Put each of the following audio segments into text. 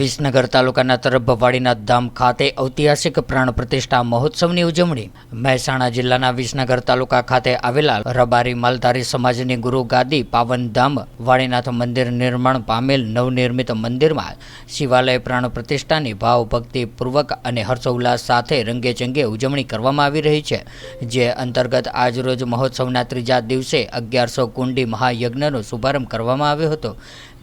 વિસનગર તાલુકાના તરભવાડીના ધામ ખાતે ઐતિહાસિક પ્રાણ પ્રતિષ્ઠા મહોત્સવની ઉજવણી. મહેસાણા જિલ્લાના વિસનગર તાલુકા ખાતે આવેલા રબારી માલધારી સમાજની ગુરુ ગાદી પાવન ધામ વાડીનાથ મંદિર નિર્માણ પામેલ નવનિર્મિત મંદિરમાં શિવાલય પ્રાણ પ્રતિષ્ઠાની ભાવભક્તિપૂર્વક અને હર્ષોલ્લાસ સાથે રંગેચંગે ઉજવણી કરવામાં આવી રહી છે. જે અંતર્ગત આજરોજ મહોત્સવના ત્રીજા દિવસે 1100 કુંડી મહાયજ્ઞનો શુભારંભ કરવામાં આવ્યો હતો,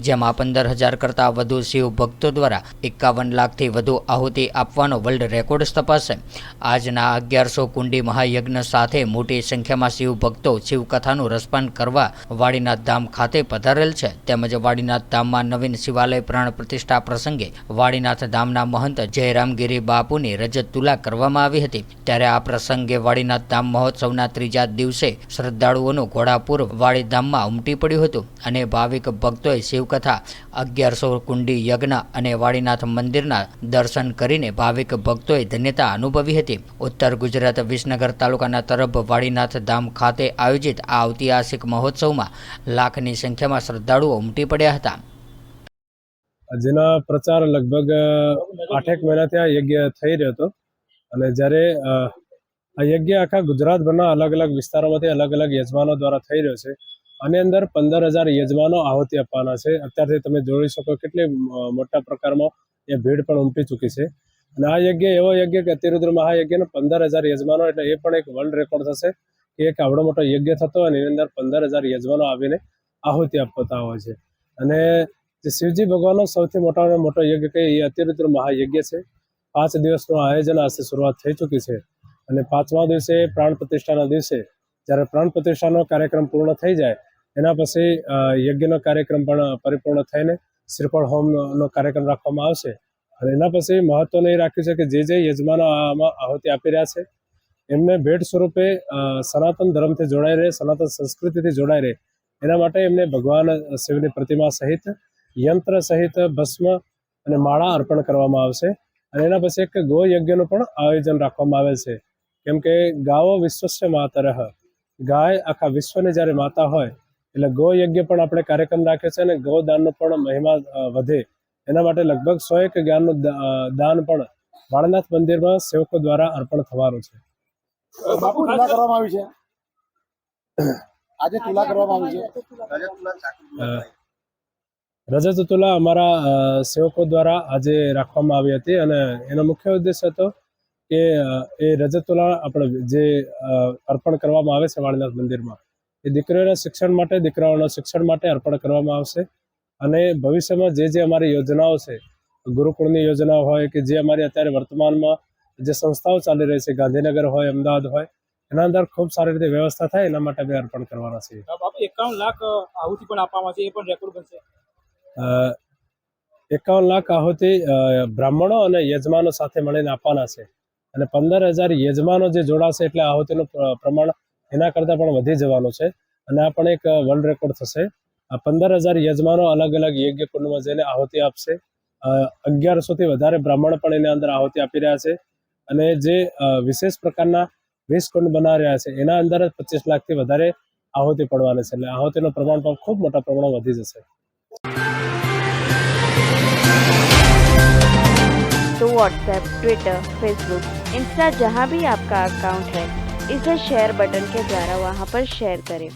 જેમાં 15,000 કરતાં વધુ શિવ ભક્તો દ્વારા 51 લાખથી વધુ આહુતિ આપવાનો વર્લ્ડ રેકોર્ડ સ્થપાશે. આજના 1100 કુંડી મહાયજ્ઞ સાથે મોટી સંખ્યામાં શિવ ભક્તો શિવકથાનું રસપાન કરવા વાડીનાથ ધામ ખાતે પધારેલ છે. તેમજ વાડીનાથ ધામમાં નવીન શિવાલય પ્રાણ પ્રતિષ્ઠા પ્રસંગે વાડીનાથ ધામના મહંત જયરામગીરી બાપુની રજત તુલા કરવામાં આવી હતી. ત્યારે આ પ્રસંગે વાડીનાથ ધામ મહોત્સવના ત્રીજા દિવસે શ્રદ્ધાળુઓનું ઘોડાપુર વાડી ધામમાં ઉમટી પડ્યું હતું અને ભાવિક ભક્તોએ શિવકથા, 1100 કુંડી યજ્ઞ અને વાડીનાથ મંદિરના દર્શન કરીને ભાવિક ભક્તોએ ધન્યતા અનુભવી હતી. ઉત્તર ગુજરાત વિસનગર તાલુકાના તરફ વાડીનાથ ધામ ખાતે આયોજિત આ ઐતિહાસિક મહોત્સવમાં લાખની સંખ્યામાં શ્રદ્ધાળુઓ ઉમટી પડ્યા હતા. જેના પ્રચાર લગભગ 8 મહિનાથી આ યજ્ઞ થઈ રહ્યો હતો અને જ્યારે આ યજ્ઞ આખા ગુજરાતભરના અલગ અલગ વિસ્તારોમાંથી અલગ અલગ યજમાનો દ્વારા થઈ રહ્યો છે. આની અંદર 15,000 યજમાનો આહુતિ આપવાના છે. અત્યારથી તમે જોઈ શકો કેટલી મોટા પ્રકારમાં એ ભીડ પણ ઉમટી ચૂકી છે. અને આ યજ્ઞ એવો યજ્ઞ કે અતિરુદ્ર મહાયજ્ઞનો 15,000 યજમાનો, એટલે એ પણ એક વર્લ્ડ રેકોર્ડ થશે કે એક આવડો મોટો યજ્ઞ થતો હોય અને એની અંદર 15,000 યજમાનો આવીને આહુતિ આપતા હોય છે. અને જે શિવજી ભગવાનનો સૌથી મોટો યજ્ઞ કે એ અતિરુદ્ર મહાયજ્ઞ છે. 5 દિવસનું આયોજન આજથી શરૂઆત થઈ ચૂકી છે અને 5મા દિવસે પ્રાણ પ્રતિષ્ઠાના દિવસે જ્યારે પ્રાણ પ્રતિષ્ઠાનો કાર્યક્રમ પૂર્ણ થઈ જાય એના પછી યજ્ઞનો કાર્યક્રમ પણ પરિપૂર્ણ થઈને શ્રીફળ હોમનો કાર્યક્રમ રાખવામાં આવશે. અને એના પછી મહત્વનું એ રાખ્યું છે કે જે યજમાનો આમાં આહુતિ આપી રહ્યા છે એમને ભેટ સ્વરૂપે સનાતન ધર્મથી જોડાઈ રહે, સનાતન સંસ્કૃતિથી જોડાઈ રહે, એના માટે એમને ભગવાન શિવની પ્રતિમા સહિત યંત્ર સહિત ભસ્મ અને માળા અર્પણ કરવામાં આવશે. અને એના પછી એક ગો યજ્ઞનું પણ આયોજન રાખવામાં આવેલ છે. કેમ કે ગાવો વિશ્વસ્ય માતરઃ, ગાય આખા વિશ્વની જ્યારે માતા હોય એટલે ગો યજ્ઞ પણ આપણે કાર્યક્રમ રાખ્યો છે અને ગૌદાનનો પણ મહિમા વધે એના માટે લગભગ 101 જ્ઞાનનું દાન પણ વાળનાથ મંદિરમાં સેવકો દ્વારા અર્પણ થવાનું છે. બાપુ તુલા કરવામાં આવી છે, આજે તુલા કરવામાં આવી છે. રજત તુલા અમારા સેવકો દ્વારા આજે રાખવામાં આવી હતી અને એનો મુખ્ય ઉદ્દેશ હતો કે એ રજત તુલા આપણે જે અર્પણ કરવામાં આવે છે વાળનાથ મંદિરમાં એ દીકરીઓના શિક્ષણ માટે, દીકરાઓના શિક્ષણ માટે અર્પણ કરવામાં આવશે. અને ભવિષ્યમાં જે અમારી યોજનાઓ છે, ગુરુકુળની યોજનાઓ હોય કે જે અમારી અત્યારે વર્તમાનમાં જે સંસ્થાઓ ચાલી રહી છે, ગાંધીનગર હોય, અમદાવાદ હોય, એના અંદર ખૂબ સારી રીતે વ્યવસ્થા થાય એના માટે અમે અર્પણ કરવાના છીએ. 51 લાખ આહુતિ પણ આપવામાં છે, એ પણ રેકોર્ડ બનશે. 51 લાખ આહુતિ બ્રાહ્મણો અને યજમાનો સાથે મળીને આપવાના છે. અને 15,000 યજમાનો જે જોડાશે એટલે આહુતિનું પ્રમાણ એના કરતાં પણ વધી જવાનું છે. અને આ પણ એક વર્લ્ડ રેકોર્ડ થશે. આ 15,000 યજમાનો અલગ અલગ યજ્ઞ કુંડમાં જઈને આહુતિ આપશે. 1100થી વધારે બ્રાહ્મણ પણ એની અંદર આહુતિ આપી રહ્યા છે. અને જે વિશેષ પ્રકારના 20 કુંડ બનાવી રહ્યા છે એના અંદર 25 લાખથી વધારે આહુતિ પડવાની છે. એટલે આહુતિનું પ્રમાણ પણ ખૂબ મોટા પ્રમાણમાં વધી જશે. तो व्हाट्सएप, ट्विटर, फेसबुक, इंस्टा जहाँ भी आपका अकाउंट है, इसे शेयर बटन के द्वारा वहाँ पर शेयर करें.